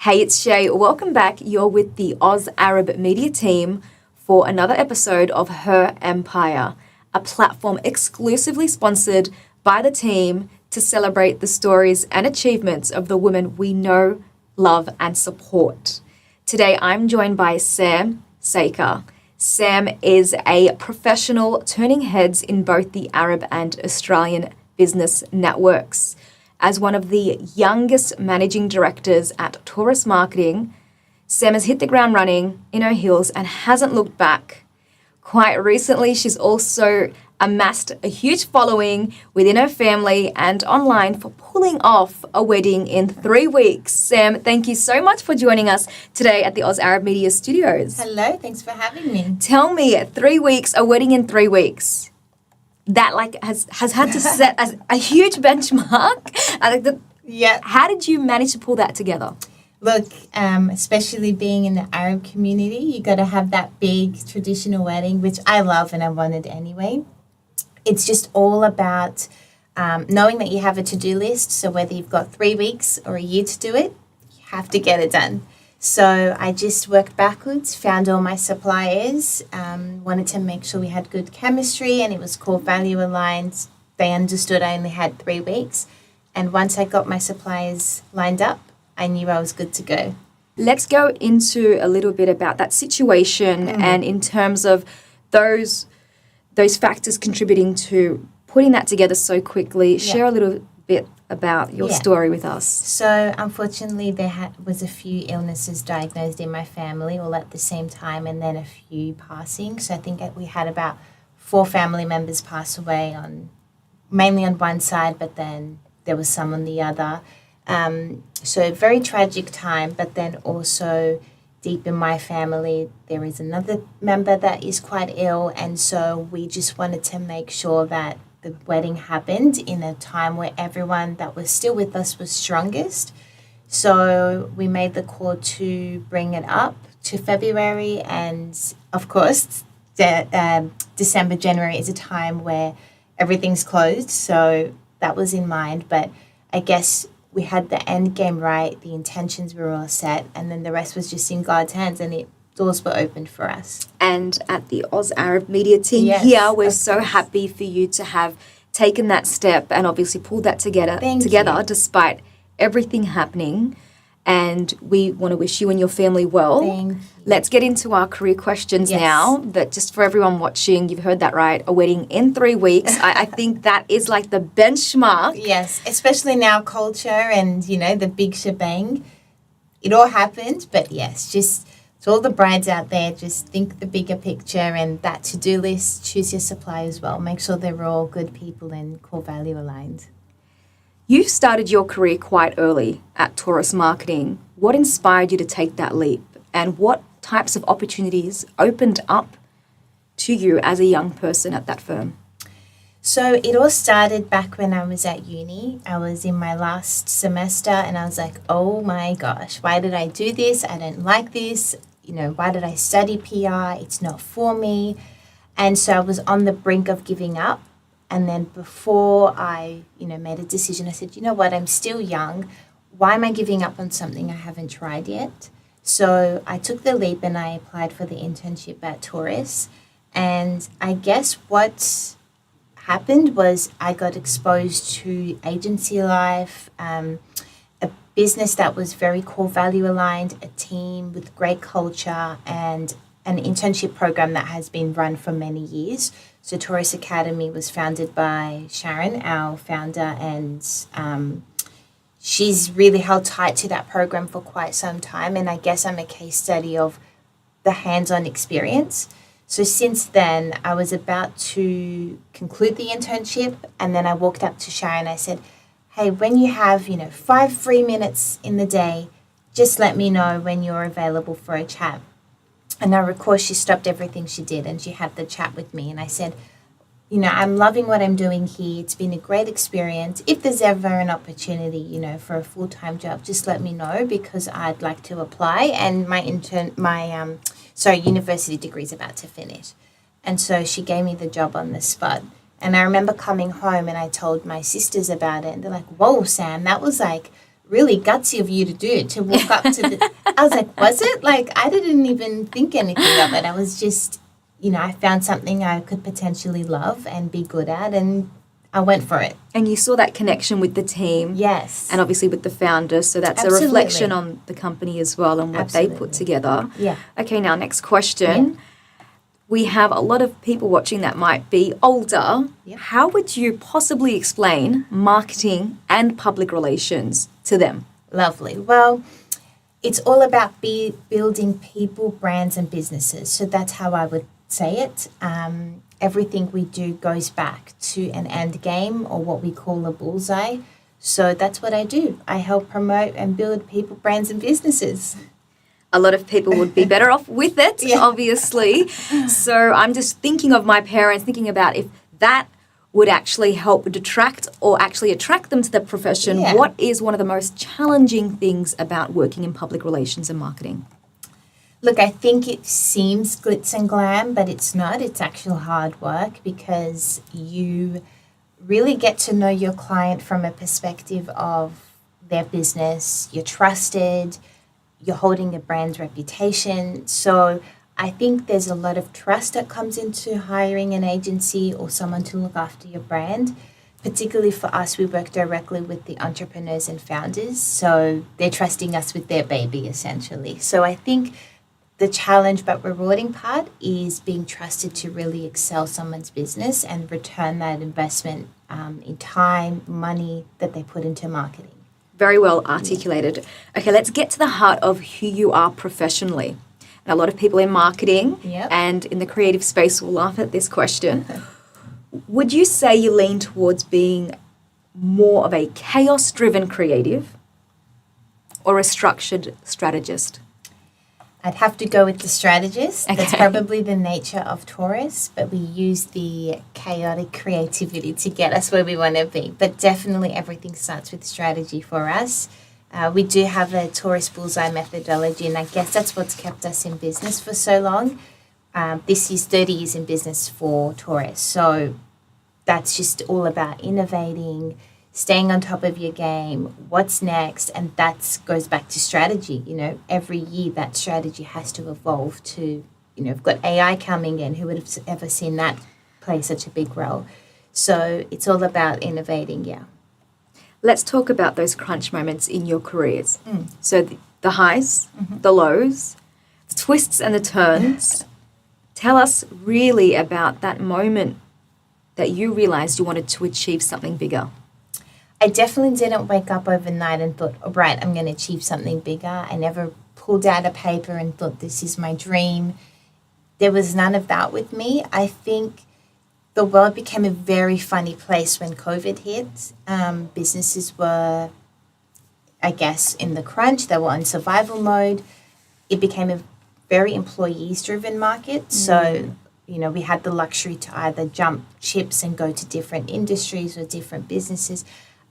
Hey, it's Chay. Welcome back. You're with the Oz Arab Media team for another episode of Her Empire, a platform exclusively sponsored by the team to celebrate the stories and achievements of the women we know, love, and support. Today, I'm joined by Sam Sakr. Sam is a professional turning heads in both the Arab and Australian business networks. As one of the youngest managing directors at Taurus Marketing, Sam has hit the ground running in her heels and hasn't looked back. Quite recently, she's also amassed a huge following within her family and online for pulling off a wedding in 3 weeks. Sam, thank you so much for joining us today at the Oz Arab Media Studios. Hello, thanks for having me. Tell me, 3 weeks, a wedding in 3 weeks. That has had to set a huge benchmark. Yeah. How did you manage to pull that together? Look, especially being in the Arab community, you got to have that big traditional wedding, which I love and I wanted anyway. It's just all about knowing that you have a to-do list. So whether you've got 3 weeks or a year to do it, you have to get it done. So I just worked backwards, found all my suppliers, wanted to make sure we had good chemistry and it was core value aligned. They understood I only had 3 weeks. And once I got my suppliers lined up, I knew I was good to go. Let's go into a little bit about that situation and in terms of those factors contributing to putting that together so quickly. Share a little bit about your story with us. So unfortunately there was a few illnesses diagnosed in my family all at the same time and then a few passing. So I think we had about 4 family members pass away mainly on one side, but then there was some on the other. So a very tragic time, but then also deep in my family there is another member that is quite ill, and so we just wanted to make sure that the wedding happened in a time where everyone that was still with us was strongest. So we made the call to bring it up to February, and of course December, January is a time where everything's closed, so that was in mind. But I guess we had the end game right, the intentions were all set, and then the rest was just in God's hands, and doors were opened for us. And at the Oz Arab Media team here, we're so happy for you to have taken that step and obviously pulled that together despite everything happening. And we want to wish you and your family well. Thank you. Let's get into our career questions now. That just for everyone watching, you've heard that right, a wedding in 3 weeks. I think that is like the benchmark. Yes, especially in our culture and, the big shebang. It all happened, but yes, just to all the brides out there, just think the bigger picture and that to-do list, choose your supply as well. Make sure they're all good people and core value aligned. You started your career quite early at Taurus Marketing. What inspired you to take that leap, and what types of opportunities opened up to you as a young person at that firm? So it all started back when I was at uni. I was in my last semester and I was like, oh my gosh, why did I do this? I don't like this. Why did I study PR? It's not for me. And so I was on the brink of giving up. And then before I, made a decision, I said, you know what, I'm still young. Why am I giving up on something I haven't tried yet? So I took the leap and I applied for the internship at Taurus. And I guess what happened was I got exposed to agency life, a business that was very core value aligned, a team with great culture, and an internship program that has been run for many years. So Taurus Academy was founded by Sharon, our founder, and she's really held tight to that program for quite some time. And I guess I'm a case study of the hands-on experience. So since then, I was about to conclude the internship, and then I walked up to Sharon and I said, hey, when you have, 5 free minutes in the day, just let me know when you're available for a chat. And I recall she stopped everything she did and she had the chat with me. And I said, I'm loving what I'm doing here. It's been a great experience. If there's ever an opportunity, for a full-time job, just let me know because I'd like to apply. And my university degree is about to finish. And so she gave me the job on the spot. And I remember coming home and I told my sisters about it. And they're like, whoa, Sam, that was like really gutsy of you to do, to walk up to the, I was like, was it? Like, I didn't even think anything of it. I was just, I found something I could potentially love and be good at, and I went for it. And you saw that connection with the team. Yes. And obviously with the founders. So that's Absolutely. a reflection on the company as well and what Absolutely. they put together. Yeah. Okay, now next question. Yeah. We have a lot of people watching that might be older. Yep. How would you possibly explain marketing and public relations to them? Lovely. Well, it's all about building people, brands, and businesses. So that's how I would say it. Everything we do goes back to an end game, or what we call a bullseye. So that's what I do. I help promote and build people, brands, and businesses. A lot of people would be better off with it, obviously. So I'm just thinking of my parents, thinking about if that would actually help detract or actually attract them to the profession. Yeah. What is one of the most challenging things about working in public relations and marketing? Look, I think it seems glitz and glam, but it's not. It's actual hard work, because you really get to know your client from a perspective of their business. You're trusted. You're holding a brand's reputation. So I think there's a lot of trust that comes into hiring an agency or someone to look after your brand. Particularly for us, we work directly with the entrepreneurs and founders. So they're trusting us with their baby, essentially. So I think the challenge but rewarding part is being trusted to really excel someone's business and return that investment in time, money that they put into marketing. Very well articulated. Okay, let's get to the heart of who you are professionally. And a lot of people in marketing and in the creative space will laugh at this question. Would you say you lean towards being more of a chaos-driven creative or a structured strategist? I'd have to go with the strategist. Okay. That's probably the nature of Taurus, but we use the chaotic creativity to get us where we want to be. But definitely everything starts with strategy for us. We do have a Taurus bullseye methodology, and I guess that's what's kept us in business for so long. This is 30 years in business for Taurus. So that's just all about innovating, staying on top of your game, what's next, and that goes back to strategy. Every year that strategy has to evolve to, we've got AI coming in. Who would have ever seen that play such a big role? So it's all about innovating, yeah. Let's talk about those crunch moments in your careers. So the highs, the lows, the twists and the turns. Tell us really about that moment that you realized you wanted to achieve something bigger. I definitely didn't wake up overnight and thought, all right, I'm going to achieve something bigger. I never pulled out a paper and thought, this is my dream. There was none of that with me. I think the world became a very funny place when COVID hit. Businesses were, I guess, in the crunch. They were on survival mode. It became a very employees-driven market. So, we had the luxury to either jump ships and go to different industries or different businesses.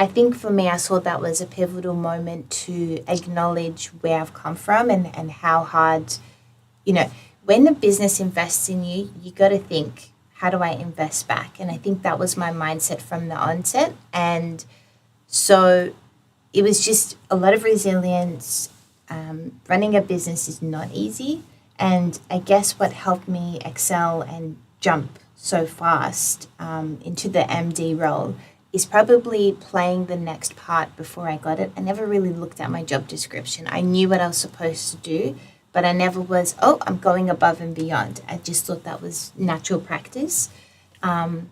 I think for me, I saw that was a pivotal moment to acknowledge where I've come from and how hard, when a business invests in you, you got to think, how do I invest back? And I think that was my mindset from the onset. And so it was just a lot of resilience. Running a business is not easy. And I guess what helped me excel and jump so fast into the MD role is probably playing the next part before I got it. I never really looked at my job description. I knew what I was supposed to do, but I never was, I'm going above and beyond. I just thought that was natural practice. And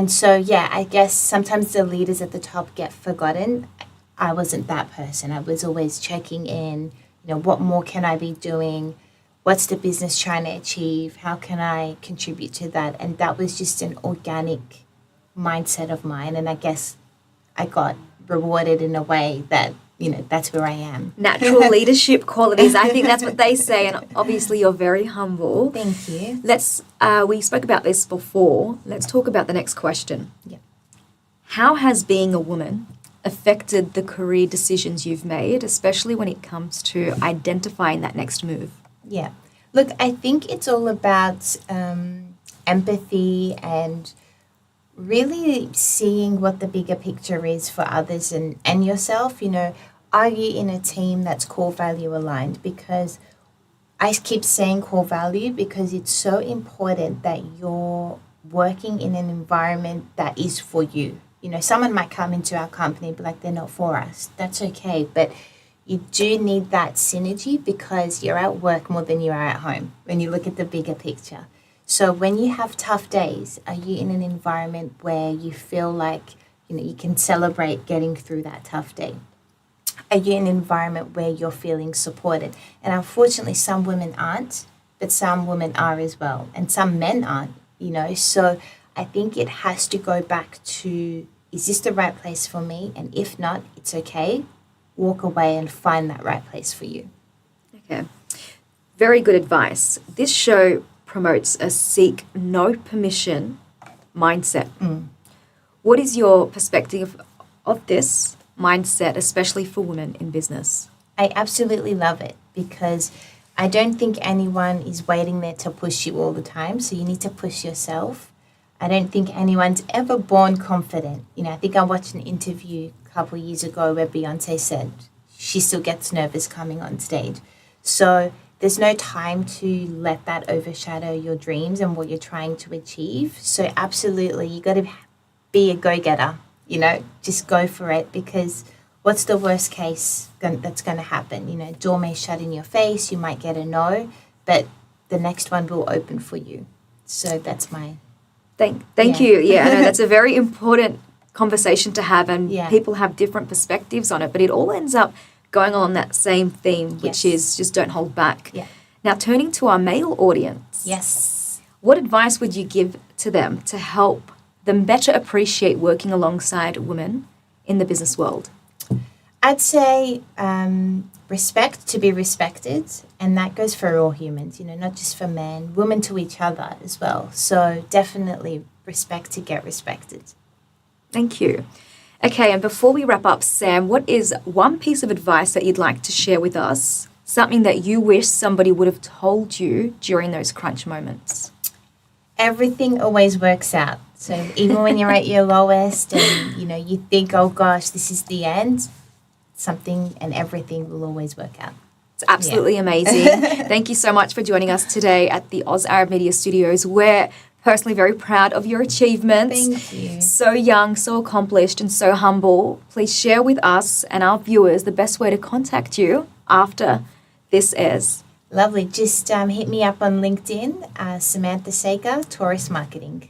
so, I guess sometimes the leaders at the top get forgotten. I wasn't that person. I was always checking in, what more can I be doing? What's the business trying to achieve? How can I contribute to that? And that was just an organic mindset of mine. And I guess I got rewarded in a way that, that's where I am. Natural leadership qualities. I think that's what they say. And obviously you're very humble. Thank you. We spoke about this before. Let's talk about the next question. Yeah. How has being a woman affected the career decisions you've made, especially when it comes to identifying that next move? Yeah. Look, I think it's all about empathy and really seeing what the bigger picture is for others and yourself. are you in a team that's core value aligned? Because I keep saying core value because it's so important that you're working in an environment that is for you. You know, someone might come into our company and be like, they're not for us. That's okay. But you do need that synergy because you're at work more than you are at home when you look at the bigger picture. So when you have tough days, are you in an environment where you feel like, you know, you can celebrate getting through that tough day? Are you in an environment where you're feeling supported? And unfortunately, some women aren't, but some women are as well. And some men aren't, you know. So I think it has to go back to, is this the right place for me? And if not, it's okay. Walk away and find that right place for you. Okay. Very good advice. This show promotes a seek no permission mindset. What is your perspective of this mindset, especially for women in business? I absolutely love it because I don't think anyone is waiting there to push you all the time. So you need to push yourself. I don't think anyone's ever born confident. You know, I think I watched an interview a couple of years ago where Beyonce said she still gets nervous coming on stage. So there's no time to let that overshadow your dreams and what you're trying to achieve. So absolutely, you got to be a go-getter, you know, just go for it because what's the worst case that's going to happen? You know, door may shut in your face, you might get a no, but the next one will open for you. So that's my... Thank you. Yeah, I know that's a very important conversation to have and people have different perspectives on it, but it all ends up going on that same theme, which is just don't hold back. Yeah. Now, turning to our male audience. Yes. What advice would you give to them to help them better appreciate working alongside women in the business world? I'd say respect to be respected, and that goes for all humans, you know, not just for men, women to each other as well. So definitely respect to get respected. Thank you. Okay, and before we wrap up, Sam, what is one piece of advice that you'd like to share with us? Something that you wish somebody would have told you during those crunch moments? Everything always works out. So even when you're at your lowest and, you know, you think, oh gosh, this is the end, something and everything will always work out. It's absolutely amazing. Thank you so much for joining us today at the Oz Arab Media Studios. We're personally very proud of your achievements. Thank you. So young, so accomplished, and so humble. Please share with us and our viewers the best way to contact you after this airs. Lovely. Just hit me up on LinkedIn, Samantha Sakr, Taurus Marketing.